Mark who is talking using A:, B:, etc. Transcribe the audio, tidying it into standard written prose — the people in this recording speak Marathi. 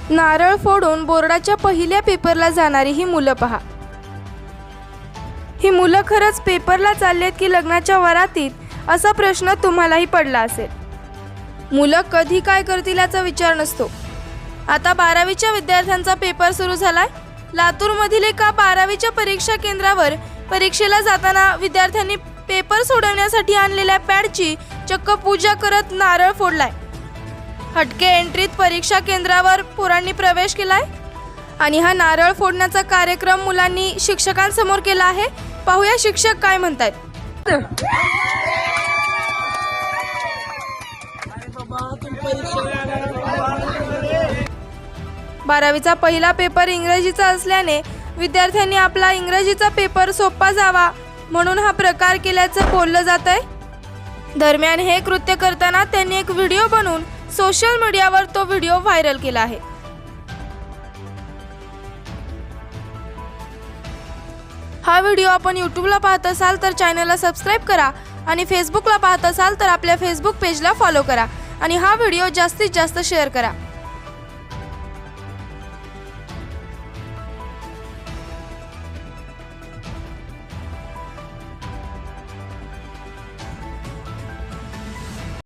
A: नारळ फोडून बोर्डाच्या पहिल्या पेपरला जाणारी ही मुलं पहा। ही मुलं खरंच पेपरला चाललेत की लग्नाच्या वरातीत असा प्रश्न तुम्हालाही पडला असेल। मुलं कधी काय करतील याचा विचार नसतो। आता 12वीच्या विद्यार्थ्यांचा पेपर सुरू झालाय। लातूरमधील एका 12वीच्या परीक्षा केंद्रावर परीक्षेला जाताना विद्यार्थ्यांनी पेपर सोडवण्यासाठी आणलेल्या पॅडची चक्क पूजा करत नारळ फोडलाय। हटके एंट्रीत परीक्षा केंद्रावर पोरांनी प्रवेश केलाय आणि हा नारळ फोडण्याचा कार्यक्रम मुलांनी शिक्षकांसमोर केला आहे। पाहूया शिक्षक काय म्हणतात। 12वीचा पहिला पेपर इंग्रजीचा असल्याने विद्यार्थ्यांनी आपला इंग्रजीचा पेपर सोपा जावा म्हणून हा प्रकार केल्याचं बोललं जात आहे। दरम्यान हे कृत्य करताना त्यांनी एक व्हिडिओ बनवून सोशल मीडियावर तो व्हिडिओ व्हायरल केला आहे। हा व्हिडिओ आपण यूट्यूबला पाहत असाल तर चॅनलला सबस्क्राइब करा आणि फेसबुकला पाहत असाल तर आपल्या फेसबुक पेजला फॉलो करा आणि हा व्हिडिओ जास्तीत जास्त शेअर करा।